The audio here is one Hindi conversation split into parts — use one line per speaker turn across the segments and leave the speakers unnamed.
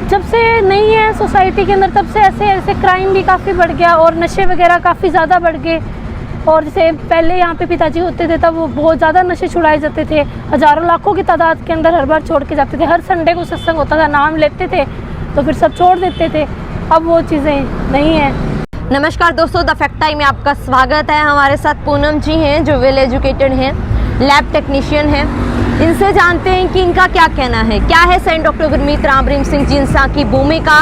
जब से नहीं है सोसाइटी के अंदर, तब से ऐसे क्राइम भी काफ़ी बढ़ गया और नशे वगैरह काफ़ी ज़्यादा बढ़ गए। और जैसे पहले यहाँ पे पिताजी होते थे तब वो बहुत ज़्यादा नशे छुड़ाए जाते थे, हज़ारों लाखों की तादाद के अंदर हर बार छोड़ के जाते थे। हर संडे को सत्संग होता था, नाम लेते थे तो फिर सब छोड़ देते थे। अब वो चीज़ें नहीं है।
नमस्कार दोस्तों, द फैक्ट टाइम में आपका स्वागत है। हमारे साथ पूनम जी हैं जो वेल एजुकेटेड हैं, लैब टेक्नीशियन हैं। इनसे जानते हैं कि इनका क्या कहना है, क्या है सेंट डॉक्टर गुरमीत राम रहीम सिंह जिंसा की भूमिका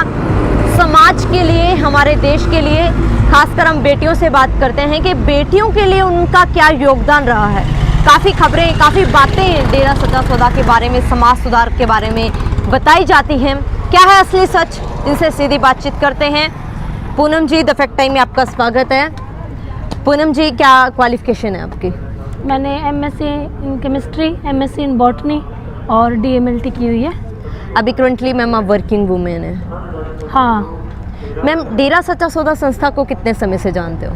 समाज के लिए, हमारे देश के लिए। खासकर हम बेटियों से बात करते हैं कि बेटियों के लिए उनका क्या योगदान रहा है। काफ़ी खबरें, काफ़ी बातें डेरा सच्चा सौदा के बारे में, समाज सुधार के बारे में बताई जाती हैं। क्या है असली सच, इनसे सीधी बातचीत करते हैं। पूनम जी, द फैक्ट टाइम में आपका स्वागत है। पूनम जी, क्या क्वालिफिकेशन है आपकी?
मैंने MSc in chemistry, MSc in botany और डीएमएलटी की हुई है।
अभी करंटली मैम आप वर्किंग वूमेन है।
हाँ
मैम, डेरा सच्चा सौदा संस्था को कितने समय से जानते हो?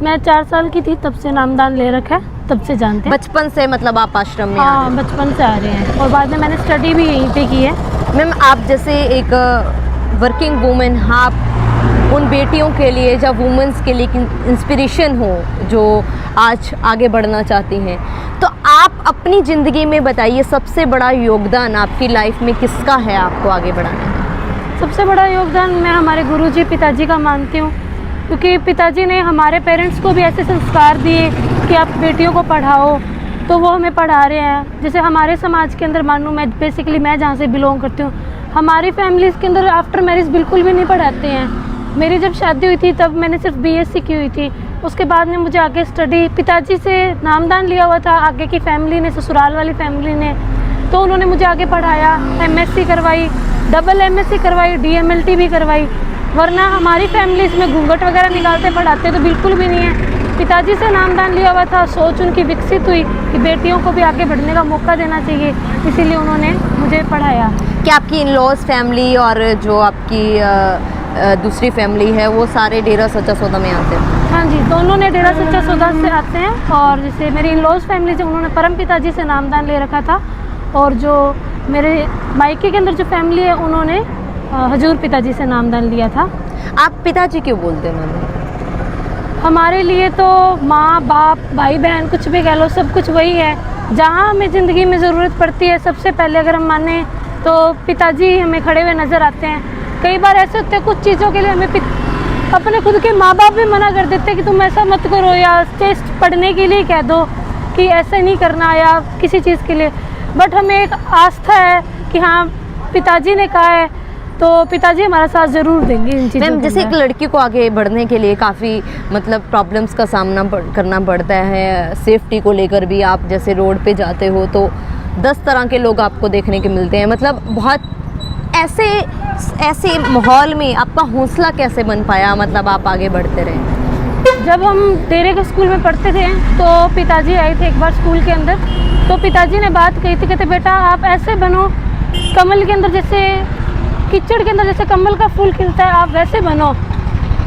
मैं 4 साल की थी तब से नामदान ले रखा है, तब से जानते हैं।
बचपन से मतलब आप आश्रम में?
हाँ, बचपन से आ रहे हैं और बाद में मैंने स्टडी भी यहीं पे की है।
मैम, आप जैसे एक वर्किंग वूमेन, आप उन बेटियों के लिए या वुमेन्स के लिए इंस्पिरेशन हो जो आज आगे बढ़ना चाहती हैं, तो आप अपनी ज़िंदगी में बताइए सबसे बड़ा योगदान आपकी लाइफ में किसका है आपको आगे बढ़ाने में?
सबसे बड़ा योगदान मैं हमारे गुरुजी पिताजी का मानती हूँ, क्योंकि पिताजी ने हमारे पेरेंट्स को भी ऐसे संस्कार दिए कि आप बेटियों को पढ़ाओ, तो वो हमें पढ़ा रहे हैं। जैसे हमारे समाज के अंदर मानूँ, मैं जहाँ से बिलोंग करती हूँ, हमारी फैमिलीज़ के अंदर आफ्टर मैरिज बिल्कुल भी नहीं पढ़ाते हैं। मेरी जब शादी हुई थी तब मैंने सिर्फ बीएससी की हुई थी। उसके बाद में मुझे आगे स्टडी पिताजी से नामदान लिया हुआ था, आगे की फैमिली ने, ससुराल वाली फैमिली ने, तो उन्होंने मुझे आगे पढ़ाया, एमएससी करवाई, डबल एमएससी करवाई, डीएमएलटी भी करवाई। वरना हमारी फैमिलीज़ में घूंघट वगैरह निकालते पढ़ाते तो बिल्कुल भी नहीं है। पिताजी से नामदान लिया हुआ था, सोच उनकी विकसित हुई कि बेटियों को भी आगे बढ़ने का मौका देना चाहिए, इसीलिए उन्होंने मुझे पढ़ाया।
क्या आपकी इन लॉज फैमिली और जो आपकी दूसरी फैमिली है वो सारे डेरा सच्चा सौदा में आते हैं?
हाँ जी, दोनों ने डेरा सच्चा सौदा से आते हैं। और जैसे मेरी इन लॉज फैमिली से उन्होंने परम पिताजी से नामदान ले रखा था, और जो मेरे मायके के अंदर जो फैमिली है उन्होंने हजूर पिताजी से नामदान लिया था।
आप पिताजी क्यों बोलते हैं मैम?
हमारे लिए तो माँ बाप, भाई बहन, कुछ भी कह लो, सब कुछ वही है। जहाँ हमें ज़िंदगी में ज़रूरत पड़ती है, सबसे पहले अगर हम माने तो पिताजी हमें खड़े हुए नज़र आते हैं। कई बार ऐसे होते हैं कुछ चीज़ों के लिए हमें अपने खुद के माँ बाप भी मना कर देते हैं कि तुम ऐसा मत करो, या टेस्ट पढ़ने के लिए कह दो कि ऐसे नहीं करना, या किसी चीज़ के लिए। बट हमें एक आस्था है कि हाँ, पिताजी ने कहा है तो पिताजी हमारा साथ ज़रूर देंगे इन चीज़ों में।
जैसे एक लड़की को आगे बढ़ने के लिए काफ़ी मतलब प्रॉब्लम्स का सामना करना पड़ता है, सेफ्टी को लेकर भी। आप जैसे रोड पे जाते हो तो 10 तरह के लोग आपको देखने के मिलते हैं, मतलब बहुत ऐसे माहौल में आपका हौसला कैसे बन पाया, मतलब आप आगे बढ़ते रहे?
जब हम डेरे के स्कूल में पढ़ते थे तो पिताजी आए थे एक बार स्कूल के अंदर, तो पिताजी ने बात कही थी, कहते बेटा आप ऐसे बनो, कमल के अंदर जैसे, कीचड़ के अंदर जैसे कमल का फूल खिलता है, आप वैसे बनो।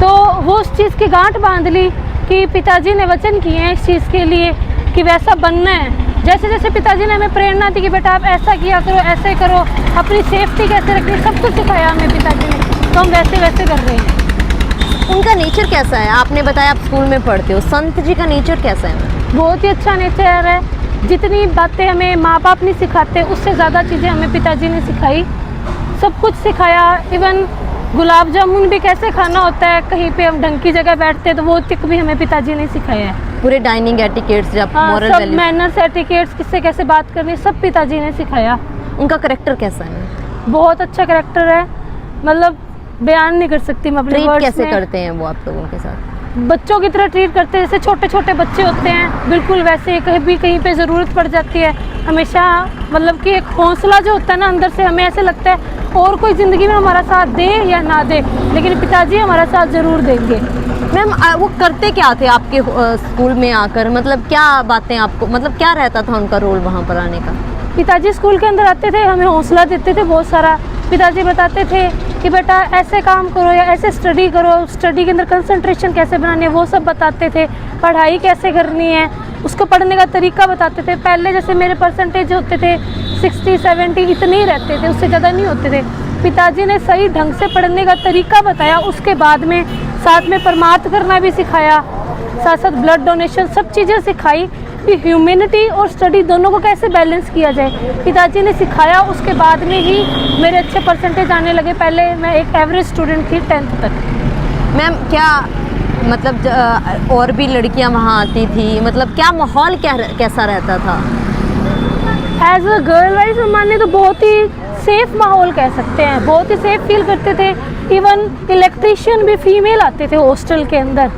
तो वो उस चीज़ की गांठ बांध ली कि पिताजी ने वचन किए हैं इस चीज़ के लिए कि वैसा बनना है। जैसे जैसे पिताजी ने हमें प्रेरणा दी कि बेटा आप ऐसा किया करो, ऐसे करो, अपनी सेफ्टी कैसे रखनी, सब कुछ सिखाया हमें पिताजी ने, तो हम वैसे वैसे कर रहे हैं।
उनका नेचर कैसा है? आपने बताया आप स्कूल में पढ़ते हो, संत जी का नेचर कैसा है?
बहुत ही अच्छा नेचर है। जितनी बातें हमें माँ बाप नहीं सिखाते उससे ज़्यादा चीज़ें हमें पिताजी ने सिखाई, सब कुछ सिखाया। इवन गुलाब जामुन भी कैसे खाना होता है, कहीं पे हम ढंग की जगह बैठते हैं तो वो तक भी हमें पिताजी ने सिखाया है।
पूरे डाइनिंग एटिकेट्स, जब
मॉरल सब मैनर्स, एटिकेट्स, किससे कैसे बात करनी, सब पिताजी ने सिखाया।
उनका करेक्टर कैसा है?
बहुत अच्छा करेक्टर है, मतलब बयान नहीं कर सकती मैं अपने वर्ड्स में।
कैसे करते हैं वो आप लोगों के साथ?
बच्चों की तरह ट्रीट करते हैं, जैसे छोटे छोटे बच्चे होते हैं बिल्कुल वैसे। कहीं पे ज़रूरत पड़ जाती है हमेशा, मतलब कि एक हौसला जो होता है ना अंदर से, हमें ऐसे लगता है और कोई ज़िंदगी में हमारा साथ दे या ना दे, लेकिन पिताजी हमारा साथ ज़रूर देंगे।
मैम, वो करते क्या थे आपके स्कूल में आकर, मतलब क्या बातें आपको, मतलब क्या रहता था उनका रोल वहाँ पर आने का?
पिताजी स्कूल के अंदर आते थे, हमें हौसला देते थे बहुत सारा। पिताजी बताते थे कि बेटा ऐसे काम करो या ऐसे स्टडी करो, स्टडी के अंदर कंसंट्रेशन कैसे बनानी है वो सब बताते थे, पढ़ाई कैसे करनी है, उसको पढ़ने का तरीका बताते थे। पहले जैसे मेरे परसेंटेज होते थे 60-70 इतने ही रहते थे, उससे ज़्यादा नहीं होते थे। पिताजी ने सही ढंग से पढ़ने का तरीका बताया, उसके बाद में साथ में परमार्थ करना भी सिखाया, साथ साथ ब्लड डोनेशन, सब चीज़ें सिखाई कि ह्यूमैनिटी और स्टडी दोनों को कैसे बैलेंस किया जाए। पिताजी ने सिखाया, उसके बाद में ही मेरे अच्छे परसेंटेज आने लगे। पहले मैं एक एवरेज स्टूडेंट थी 10th तक।
मैम क्या मतलब और भी लड़कियां वहाँ आती थी, मतलब क्या माहौल कैसा रहता था?
एज अ गर्ल वाइज माने तो बहुत ही सेफ माहौल कह सकते हैं, बहुत ही सेफ फील करते थे। इवन इलेक्ट्रीशियन भी फीमेल आते थे हॉस्टल के अंदर।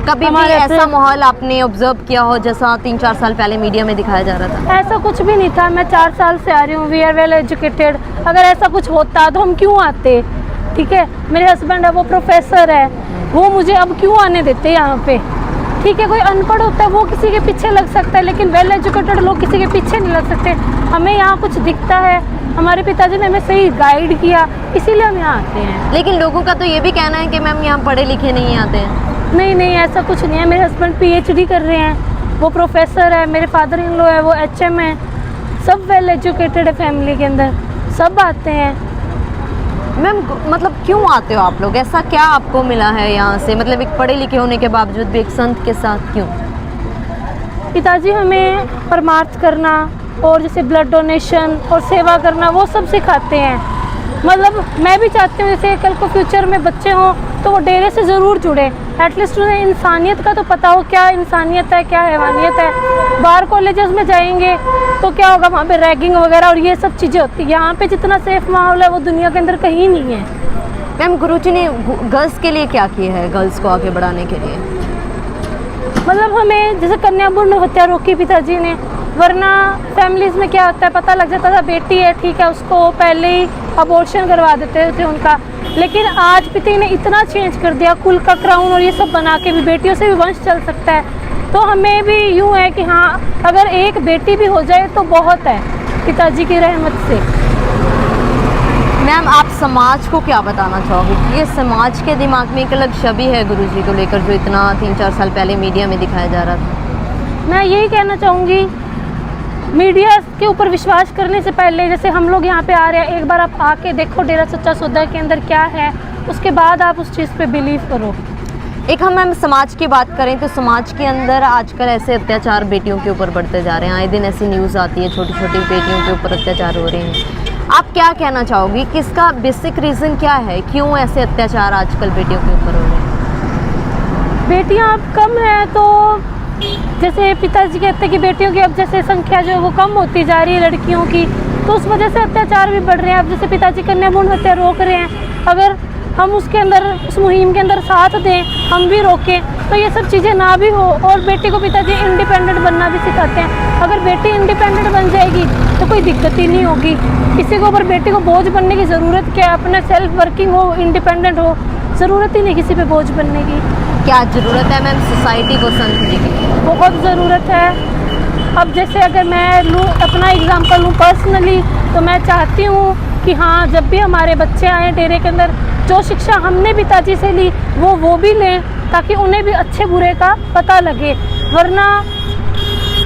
कभी भी ऐसा माहौल आपने ऑब्जर्व किया हो जैसा 3-4 साल पहले मीडिया में दिखाया जा रहा था?
ऐसा कुछ भी नहीं था। मैं 4 साल से आ रही हूँ, वी आर वेल एजुकेटेड। अगर ऐसा कुछ होता तो हम क्यों आते? ठीक है, मेरे हस्बैंड है वो प्रोफेसर है, वो मुझे अब क्यों आने देते यहाँ पे? ठीक है, कोई अनपढ़ होता है वो किसी के पीछे लग सकता है, लेकिन वेल एजुकेटेड लोग किसी के पीछे नहीं लग सकते। हमें यहाँ कुछ दिखता है, हमारे पिताजी ने हमें सही गाइड किया, इसीलिए हम यहाँ आते हैं।
लेकिन लोगों का तो ये भी कहना है कि मैम यहाँ पढ़े लिखे नहीं आते हैं।
नहीं नहीं, ऐसा कुछ नहीं है। मेरे हस्बैंड PhD कर रहे हैं, वो प्रोफेसर है। मेरे फादर इन लॉ है, वो HM है। सब वेल एजुकेटेड है फैमिली के अंदर, सब आते हैं।
मैम मतलब क्यों आते हो आप लोग? ऐसा क्या आपको मिला है यहाँ से, मतलब एक पढ़े लिखे होने के बावजूद भी एक संत के साथ क्यों?
पिताजी हमें परमार्थ करना और जैसे ब्लड डोनेशन और सेवा करना वो सब सिखाते हैं। मतलब मैं भी चाहती हूँ जैसे कल को फ्यूचर में बच्चे हों तो वो डेरे से ज़रूर जुड़े, एटलीस्ट उन्हें इंसानियत का तो पता हो, क्या इंसानियत है क्या हैवानियत है। बाहर कॉलेजेस में जाएंगे तो क्या होगा, वहाँ पे रैगिंग वगैरह और ये सब चीज़ें होती है। यहाँ पे जितना सेफ माहौल है वो दुनिया के अंदर कहीं नहीं है।
मैम गुरुजी ने गर्ल्स के लिए क्या किया है, गर्ल्स को आगे बढ़ाने के लिए?
मतलब हमें जैसे कन्या भ्रूण हत्या रोकी पिताजी ने, वरना फैमिलीज में क्या होता है पता लग जाता था बेटी है ठीक है उसको पहले ही अबॉर्शन करवा देते थे उनका। लेकिन आज पिता ने इतना चेंज कर दिया, कुल का क्राउन और ये सब बना के भी बेटियों से भी वंश चल सकता है। तो हमें भी यूँ है कि हाँ अगर एक बेटी भी हो जाए तो बहुत है पिताजी की रहमत से।
मैम आप समाज को क्या बताना चाहोगे? ये समाज के दिमाग में एक अलग छवि है गुरुजी को लेकर जो इतना 3-4 साल पहले मीडिया में दिखाया जा रहा था।
मैं यही कहना चाहूँगी, मीडिया के ऊपर विश्वास करने से पहले जैसे हम लोग यहाँ पे आ रहे हैं, एक बार आप आके देखो डेरा सच्चा सौदा के अंदर क्या है, उसके बाद आप उस चीज़ पे बिलीव करो।
एक हम समाज की बात करें तो समाज के अंदर आजकल ऐसे अत्याचार बेटियों के ऊपर बढ़ते जा रहे हैं, आए दिन ऐसी न्यूज़ आती है छोटी छोटी बेटियों के ऊपर अत्याचार हो रहे हैं। आप क्या कहना चाहोगी कि इसका बेसिक रीज़न क्या है, क्यों ऐसे अत्याचार आजकल बेटियों के ऊपर हो रहे हैं?
बेटियाँ अब कम हैं तो जैसे पिताजी कहते हैं कि बेटियों की अब जैसे संख्या जो है वो कम होती जा रही है लड़कियों की, तो उस वजह से अत्याचार भी बढ़ रहे हैं। अब जैसे पिताजी कन्या भ्रूण हत्या रोक रहे हैं, अगर हम उसके अंदर उस मुहिम के अंदर साथ दें, हम भी रोकें तो ये सब चीज़ें ना भी हो। और बेटी को पिताजी इंडिपेंडेंट बनना भी सिखाते हैं। अगर बेटी इंडिपेंडेंट बन जाएगी तो कोई दिक्कत ही नहीं होगी, किसी के ऊपर बेटी को बोझ बनने की ज़रूरत क्या है। अपना सेल्फ वर्किंग हो, इंडिपेंडेंट हो, ज़रूरत ही नहीं किसी पे बोझ बनने की।
क्या ज़रूरत है मैम सोसाइटी को संत जी की?
बहुत ज़रूरत है। अब जैसे अगर मैं लूँ अपना एग्जांपल लूँ पर्सनली, तो मैं चाहती हूँ कि हाँ जब भी हमारे बच्चे आए डेरे के अंदर, जो शिक्षा हमने पिताजी से ली वो भी लें, ताकि उन्हें भी अच्छे बुरे का पता लगे। वरना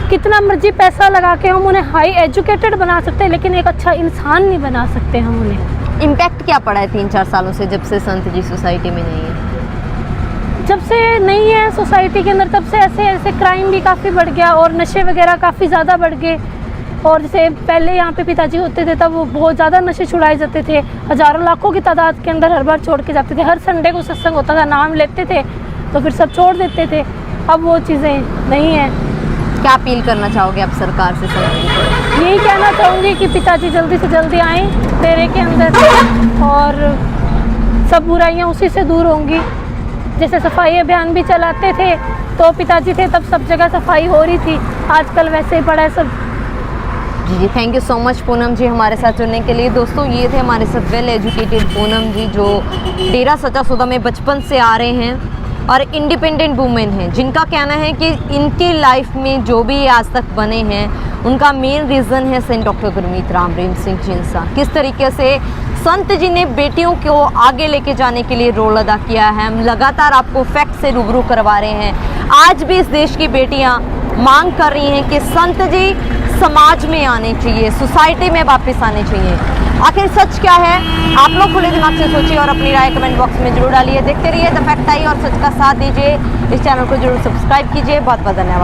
कितना मर्जी पैसा लगा के हम उन्हें हाई एजुकेटेड बना सकते हैं, लेकिन एक अच्छा इंसान नहीं बना सकते हम उन्हें।
इम्पैक्ट क्या पड़ा है 3-4 सालों से जब से संत जी सोसाइटी में नहीं है?
जब से नहीं है सोसाइटी के अंदर तब से ऐसे क्राइम भी काफ़ी बढ़ गया और नशे वगैरह काफ़ी ज़्यादा बढ़ गए। और जैसे पहले यहाँ पे पिताजी होते थे तब वो बहुत ज़्यादा नशे छुड़ाए जाते थे, हज़ारों लाखों की तादाद के अंदर हर बार छोड़ के जाते थे। हर संडे को सत्संग होता था, नाम लेते थे तो फिर सब छोड़ देते थे। अब वो चीज़ें नहीं हैं।
क्या अपील करना चाहोगे आप सरकार से?
यही कहना चाहूँगी कि पिताजी जल्दी से जल्दी आएँ डेरे के अंदर और सब बुराइयाँ उसी से दूर होंगी। जैसे सफाई अभियान भी चलाते थे तो पिताजी थे तब सब जगह सफाई हो रही थी, आजकल वैसे ही पड़ा है सब।
जी thank you so much Poonam ji हमारे साथ जुड़ने के लिए। दोस्तों ये थे हमारे साथ वेल एजुकेटेड पूनम जी जो डेरा सच्चा सौदा में बचपन से आ रहे हैं और इंडिपेंडेंट वुमेन हैं, जिनका कहना है कि इनकी लाइफ में जो भी आज तक बने हैं उनका मेन रीज़न है सेंट डॉक्टर गुरमीत राम रहीम सिंह जिंसा। किस तरीके से संत जी ने बेटियों को आगे लेके जाने के लिए रोल अदा किया है। हम लगातार आपको फैक्ट से रूबरू करवा रहे हैं। आज भी इस देश की बेटियां मांग कर रही हैं कि संत जी समाज में आने चाहिए, सोसाइटी में वापस आने चाहिए। आखिर सच क्या है, आप लोग खुले दिमाग से सोचिए और अपनी राय कमेंट बॉक्स में जरूर डालिए। देखते रहिए द फैक्ट आई और सच का साथ दीजिए। इस चैनल को जरूर सब्सक्राइब कीजिए। बहुत बहुत धन्यवाद।